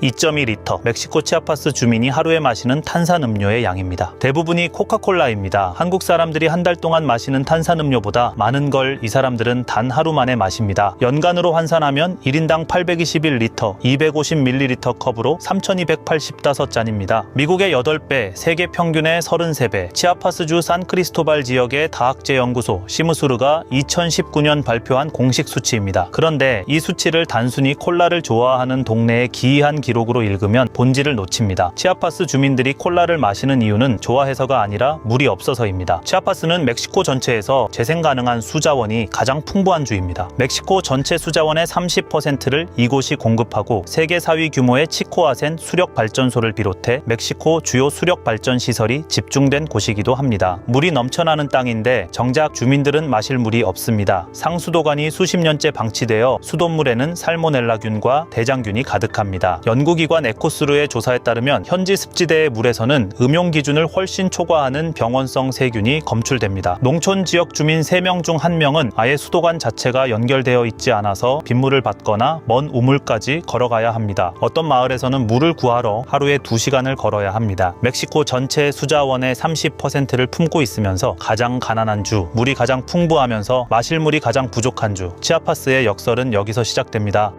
2.2리터, 멕시코 치아파스 주민이 하루에 마시는 탄산음료의 양입니다. 대부분이 코카콜라입니다. 한국 사람들이 한 달 동안 마시는 탄산음료보다 많은 걸 이 사람들은 단 하루 만에 마십니다. 연간으로 환산하면 1인당 821리터, 250ml 컵으로 3285잔입니다. 미국의 8배, 세계 평균의 33배, 치아파스주 산크리스토발 지역의 다학제 연구소 시무스루가 2019년 발표한 공식 수치입니다. 그런데 이 수치를 단순히 콜라를 좋아하는 동네의 기이한 기록으로 읽으면 본질을 놓칩니다. 치아파스 주민들이 콜라를 마시는 이유는 좋아해서가 아니라 물이 없어서입니다. 치아파스는 멕시코 전체에서 재생 가능한 수자원이 가장 풍부한 주입니다. 멕시코 전체 수자원의 30%를 이곳이 공급하고 세계 4위 규모의 치코아센 수력 발전소를 비롯해 멕시코 주요 수력 발전 시설이 집중된 곳이기도 합니다. 물이 넘쳐나는 땅인데 정작 주민들은 마실 물이 없습니다. 상수도관이 수십 년째 방치되어 수돗물에는 살모넬라균과 대장균이 가득합니다. 연구기관 에코스루의 조사에 따르면 현지 습지대의 물에서는 음용 기준을 훨씬 초과하는 병원성 세균이 검출됩니다. 농촌 지역 주민 3명 중 1명은 아예 수도관 자체가 연결되어 있지 않아서 빗물을 받거나 먼 우물까지 걸어가야 합니다. 어떤 마을에서는 물을 구하러 하루에 2시간을 걸어야 합니다. 멕시코 전체 수자원의 30%를 품고 있으면서 가장 가난한 주, 물이 가장 풍부하면서 마실 물이 가장 부족한 주, 치아파스의 역설은 여기서 시작됩니다.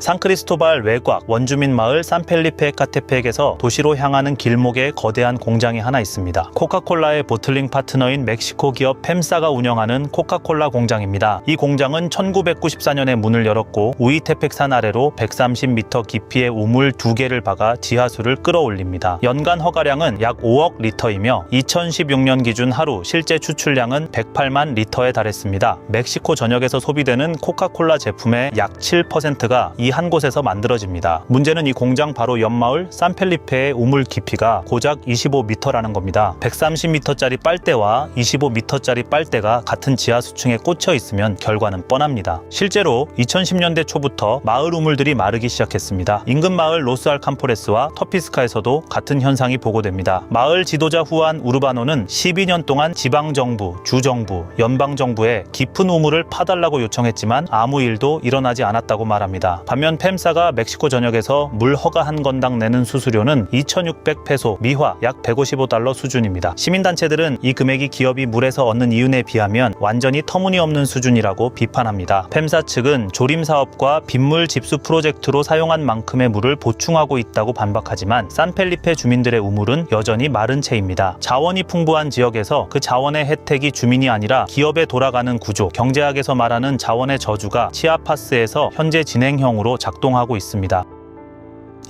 산크리스토발 외곽 원주민 마을 산펠리페 카테펙에서 도시로 향하는 길목에 거대한 공장이 하나 있습니다. 코카콜라의 보틀링 파트너인 멕시코 기업 펜사가 운영하는 코카콜라 공장입니다. 이 공장은 1994년에 문을 열었고 우이테펙산 아래로 130m 깊이의 우물 2개를 박아 지하수를 끌어올립니다. 연간 허가량은 약 5억 리터이며 2016년 기준 하루 실제 추출량은 108만 리터에 달했습니다. 멕시코 전역에서 소비되는 코카콜라 제품의 약 7%가 이 한 곳에서 만들어집니다. 문제는 이 공장 바로 옆마을 산펠리페의 우물 깊이가 고작 25m라는 겁니다. 130m짜리 빨대와 25m짜리 빨대가 같은 지하수층에 꽂혀 있으면 결과는 뻔합니다. 실제로 2010년대 초부터 마을 우물들이 마르기 시작했습니다. 인근 마을 로스알캄포레스와 터피스카에서도 같은 현상이 보고됩니다. 마을 지도자 후안 우르바노는 12년 동안 지방정부, 주정부, 연방정부에 깊은 우물을 파달라고 요청했지만 아무 일도 일어나지 않았다고 말합니다. 반면 펜사가 멕시코 전역에서 물 허가 한 건당 내는 수수료는 2,600페소, 미화 약 155달러 수준입니다. 시민단체들은 이 금액이 기업이 물에서 얻는 이윤에 비하면 완전히 터무니없는 수준이라고 비판합니다. 펜사 측은 조림사업과 빗물 집수 프로젝트로 사용한 만큼의 물을 보충하고 있다고 반박하지만 산펠리페 주민들의 우물은 여전히 마른 채입니다. 자원이 풍부한 지역에서 그 자원의 혜택이 주민이 아니라 기업에 돌아가는 구조, 경제학에서 말하는 자원의 저주가 치아파스에서 현재 진행형으로 작동하고 있습니다.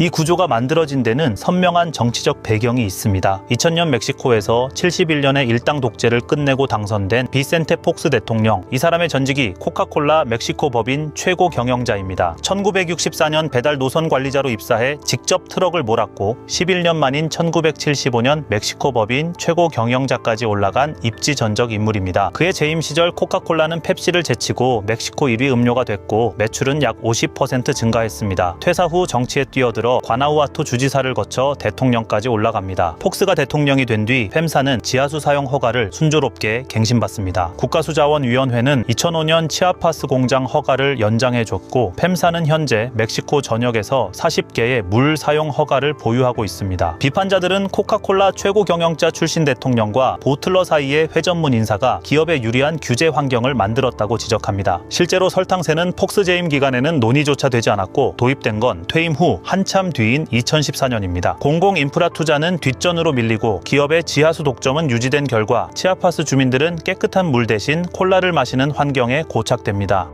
이 구조가 만들어진 데는 선명한 정치적 배경이 있습니다. 2000년 멕시코에서 71년의 일당 독재를 끝내고 당선된 비센테 폭스 대통령, 이 사람의 전직이 코카콜라 멕시코 법인 최고 경영자입니다. 1964년 배달 노선 관리자로 입사해 직접 트럭을 몰았고 11년 만인 1975년 멕시코 법인 최고 경영자까지 올라간 입지 전적 인물입니다. 그의 재임 시절 코카콜라는 펩시를 제치고 멕시코 1위 음료가 됐고 매출은 약 50% 증가했습니다. 퇴사 후 정치에 뛰어들어 과나우아투 주지사를 거쳐 대통령까지 올라갑니다. 폭스가 대통령이 된 뒤 펜사는 지하수 사용 허가를 순조롭게 갱신받습니다. 국가수자원위원회는 2005년 치아파스 공장 허가를 연장해줬고 펜사는 현재 멕시코 전역에서 40개의 물 사용 허가를 보유하고 있습니다. 비판자들은 코카콜라 최고 경영자 출신 대통령과 보틀러 사이의 회전문 인사가 기업에 유리한 규제 환경을 만들었다고 지적합니다. 실제로 설탕세는 폭스 재임 기간에는 논의조차 되지 않았고 도입된 건 퇴임 후 한참 뒤인 2014년입니다. 공공 인프라 투자는 뒷전으로 밀리고 기업의 지하수 독점은 유지된 결과 치아파스 주민들은 깨끗한 물 대신 콜라를 마시는 환경에 고착됩니다.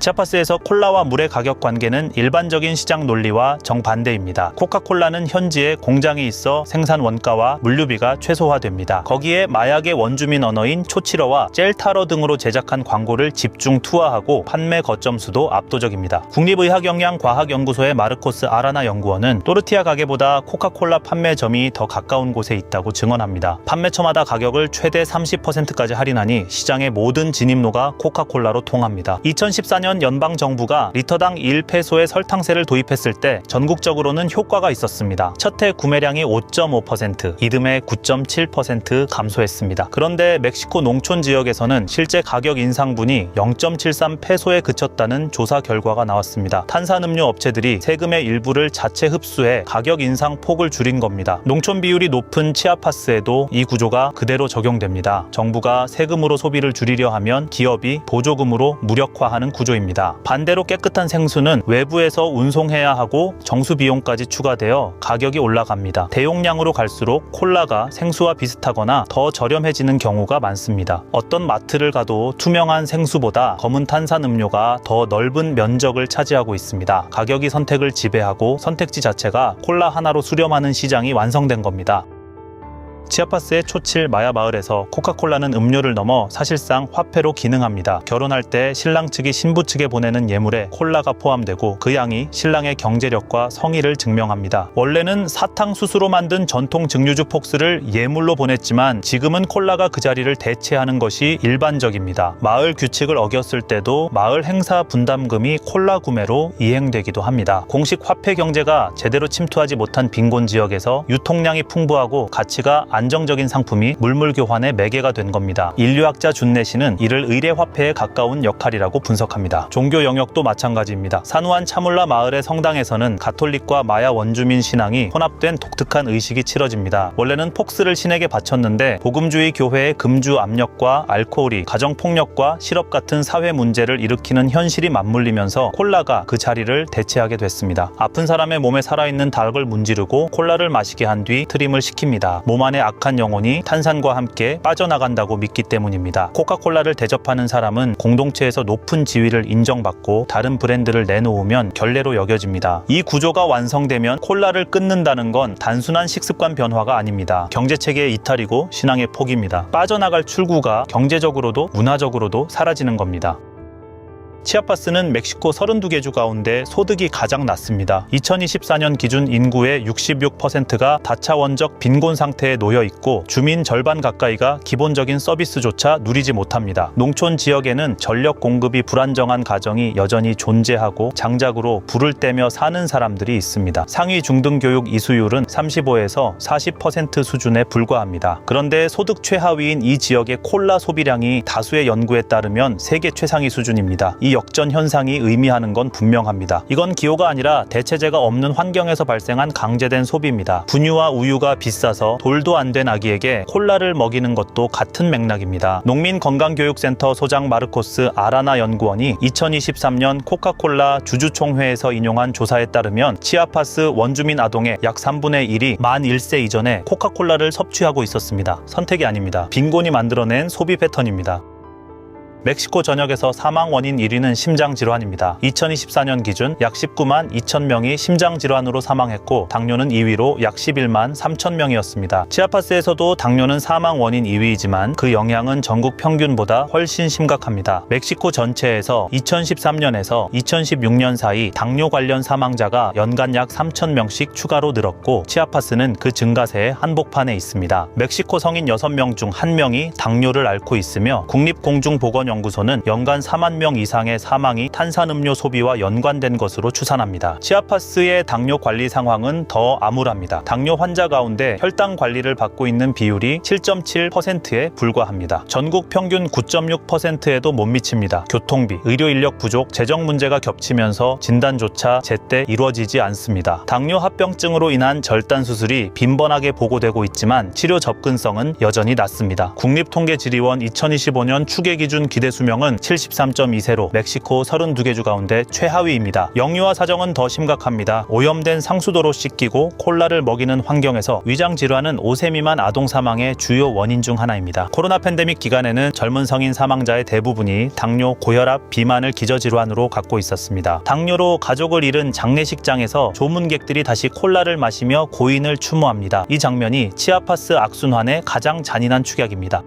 치아파스에서 콜라와 물의 가격 관계는 일반적인 시장 논리와 정반대입니다. 코카콜라는 현지에 공장이 있어 생산 원가와 물류비가 최소화됩니다. 거기에 마약의 원주민 언어인 초치러와 젤타러 등으로 제작한 광고를 집중 투하하고 판매 거점 수도 압도적입니다. 국립의학영양과학연구소의 마르코스 아라나 연구원은 또르티아 가게보다 코카콜라 판매점이 더 가까운 곳에 있다고 증언합니다. 판매처마다 가격을 최대 30%까지 할인하니 시장의 모든 진입로가 코카콜라로 통합니다. 2014년 2014년 연방정부가 리터당 1페소의 설탕세를 도입했을 때 전국적으로는 효과가 있었습니다. 첫 해 구매량이 5.5%, 이듬해 9.7% 감소했습니다. 그런데 멕시코 농촌 지역에서는 실제 가격 인상분이 0.73페소에 그쳤다는 조사 결과가 나왔습니다. 탄산음료 업체들이 세금의 일부를 자체 흡수해 가격 인상 폭을 줄인 겁니다. 농촌 비율이 높은 치아파스에도 이 구조가 그대로 적용됩니다. 정부가 세금으로 소비를 줄이려 하면 기업이 보조금으로 무력화하는 구조입니다. 반대로 깨끗한 생수는 외부에서 운송해야 하고 정수 비용까지 추가되어 가격이 올라갑니다. 대용량으로 갈수록 콜라가 생수와 비슷하거나 더 저렴해지는 경우가 많습니다. 어떤 마트를 가도 투명한 생수보다 검은 탄산음료가 더 넓은 면적을 차지하고 있습니다. 가격이 선택을 지배하고 선택지 자체가 콜라 하나로 수렴하는 시장이 완성된 겁니다. 치아파스의 초칠 마야 마을에서 코카콜라는 음료를 넘어 사실상 화폐로 기능합니다. 결혼할 때 신랑 측이 신부 측에 보내는 예물에 콜라가 포함되고 그 양이 신랑의 경제력과 성의를 증명합니다. 원래는 사탕수수로 만든 전통 증류주 폭스를 예물로 보냈지만 지금은 콜라가 그 자리를 대체하는 것이 일반적입니다. 마을 규칙을 어겼을 때도 마을 행사 분담금이 콜라 구매로 이행되기도 합니다. 공식 화폐 경제가 제대로 침투하지 못한 빈곤 지역에서 유통량이 풍부하고 가치가 안정적인 상품이 물물 교환의 매개가 된 겁니다. 인류학자 준내시는 이를 의례화폐에 가까운 역할이라고 분석합니다. 종교 영역도 마찬가지입니다. 사누안 차물라 마을의 성당에서는 가톨릭과 마야 원주민 신앙이 혼합된 독특한 의식이 치러집니다. 원래는 폭스를 신에게 바쳤는데 복음주의 교회의 금주 압력과 알코올이 가정폭력과 실업 같은 사회 문제를 일으키는 현실이 맞물리면서 콜라가 그 자리를 대체하게 됐습니다. 아픈 사람의 몸에 살아있는 닭을 문지르고 콜라를 마시게 한 뒤 트림을 시킵니다. 몸 안에 악한 영혼이 탄산과 함께 빠져나간다고 믿기 때문입니다. 코카콜라를 대접하는 사람은 공동체에서 높은 지위를 인정받고 다른 브랜드를 내놓으면 결례로 여겨집니다. 이 구조가 완성되면 콜라를 끊는다는 건 단순한 식습관 변화가 아닙니다. 경제체계의 이탈이고 신앙의 포기입니다. 빠져나갈 출구가 경제적으로도 문화적으로도 사라지는 겁니다. 치아파스는 멕시코 32개 주 가운데 소득이 가장 낮습니다. 2024년 기준 인구의 66%가 다차원적 빈곤 상태에 놓여 있고 주민 절반 가까이가 기본적인 서비스조차 누리지 못합니다. 농촌 지역에는 전력 공급이 불안정한 가정이 여전히 존재하고 장작으로 불을 떼며 사는 사람들이 있습니다. 상위 중등 교육 이수율은 35에서 40% 수준에 불과합니다. 그런데 소득 최하위인 이 지역의 콜라 소비량이 다수의 연구에 따르면 세계 최상위 수준입니다. 이 역전 현상이 의미하는 건 분명합니다. 이건 기호가 아니라 대체제가 없는 환경에서 발생한 강제된 소비입니다. 분유와 우유가 비싸서 돌도 안 된 아기에게 콜라를 먹이는 것도 같은 맥락입니다. 농민건강교육센터 소장 마르코스 아라나 연구원이 2023년 코카콜라 주주총회에서 인용한 조사에 따르면 치아파스 원주민 아동의 약 3분의 1이 만 1세 이전에 코카콜라를 섭취하고 있었습니다. 선택이 아닙니다. 빈곤이 만들어낸 소비 패턴입니다. 멕시코 전역에서 사망 원인 1위는 심장질환입니다. 2024년 기준 약 19만 2천 명이 심장질환으로 사망했고 당뇨는 2위로 약 11만 3천 명이었습니다. 치아파스에서도 당뇨는 사망 원인 2위이지만 그 영향은 전국 평균보다 훨씬 심각합니다. 멕시코 전체에서 2013년에서 2016년 사이 당뇨 관련 사망자가 연간 약 3천 명씩 추가로 늘었고 치아파스는 그 증가세의 한복판에 있습니다. 멕시코 성인 6명 중 1명이 당뇨를 앓고 있으며 국립공중보건연구소는 연간 4만 명 이상의 사망이 탄산음료 소비와 연관된 것으로 추산합니다. 치아파스의 당뇨 관리 상황은 더 암울합니다. 당뇨 환자 가운데 혈당 관리를 받고 있는 비율이 7.7%에 불과합니다. 전국 평균 9.6%에도 못 미칩니다. 교통비, 의료 인력 부족, 재정 문제가 겹치면서 진단조차 제때 이루어지지 않습니다. 당뇨 합병증으로 인한 절단 수술이 빈번하게 보고되고 있지만 치료 접근성은 여전히 낮습니다. 국립통계지리원 2025년 추계 기준 기대 수명은 73.2세로 멕시코 32개 주 가운데 최하위입니다. 영유아 사정은 더 심각합니다. 오염된 상수도로 씻기고 콜라를 먹이는 환경에서 위장 질환은 5세 미만 아동 사망의 주요 원인 중 하나입니다. 코로나 팬데믹 기간에는 젊은 성인 사망자의 대부분이 당뇨, 고혈압, 비만을 기저질환으로 갖고 있었습니다. 당뇨로 가족을 잃은 장례식장에서 조문객들이 다시 콜라를 마시며 고인을 추모합니다. 이 장면이 치아파스 악순환의 가장 잔인한 축약입니다.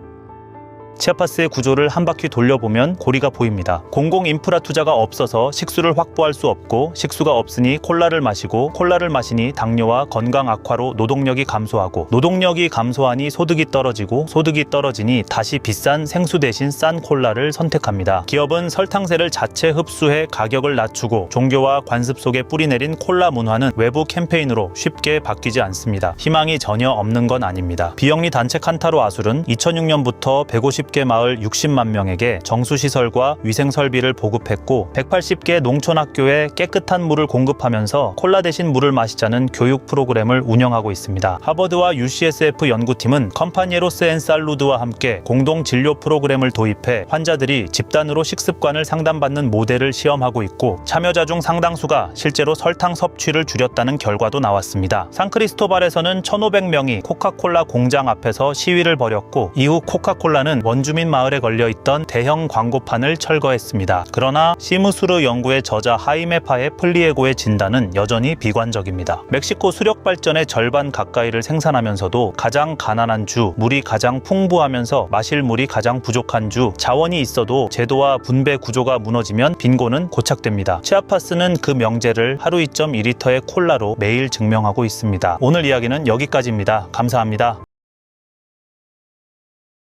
치아파스의 구조를 한 바퀴 돌려보면 고리가 보입니다. 공공 인프라 투자가 없어서 식수를 확보할 수 없고 식수가 없으니 콜라를 마시고 콜라를 마시니 당뇨와 건강 악화로 노동력이 감소하고 노동력이 감소하니 소득이 떨어지고 소득이 떨어지니 다시 비싼 생수 대신 싼 콜라를 선택합니다. 기업은 설탕세를 자체 흡수해 가격을 낮추고 종교와 관습 속에 뿌리내린 콜라 문화는 외부 캠페인으로 쉽게 바뀌지 않습니다. 희망이 전혀 없는 건 아닙니다. 비영리 단체 칸타로 아술은 2006년부터 150개 마을 60만 명에게 정수시설과 위생설비를 보급했고 180개 농촌학교에 깨끗한 물을 공급하면서 콜라 대신 물을 마시자는 교육 프로그램을 운영하고 있습니다. 하버드와 UCSF 연구팀은 컴파니에로스 앤 살루드와 함께 공동 진료 프로그램을 도입해 환자들이 집단으로 식습관을 상담받는 모델을 시험하고 있고 참여자 중 상당수가 실제로 설탕 섭취를 줄였다는 결과도 나왔습니다. 산크리스토발에서는 1,500명이 코카콜라 공장 앞에서 시위를 벌였고 이후 코카콜라는 원주민 마을에 걸려있던 대형 광고판을 철거했습니다. 그러나 시무스르 연구의 저자 하이메 파의 플리에고의 진단은 여전히 비관적입니다. 멕시코 수력 발전의 절반 가까이를 생산하면서도 가장 가난한 주, 물이 가장 풍부하면서 마실 물이 가장 부족한 주, 자원이 있어도 제도와 분배 구조가 무너지면 빈곤은 고착됩니다. 치아파스는 그 명제를 하루 2.2리터의 콜라로 매일 증명하고 있습니다. 오늘 이야기는 여기까지입니다. 감사합니다.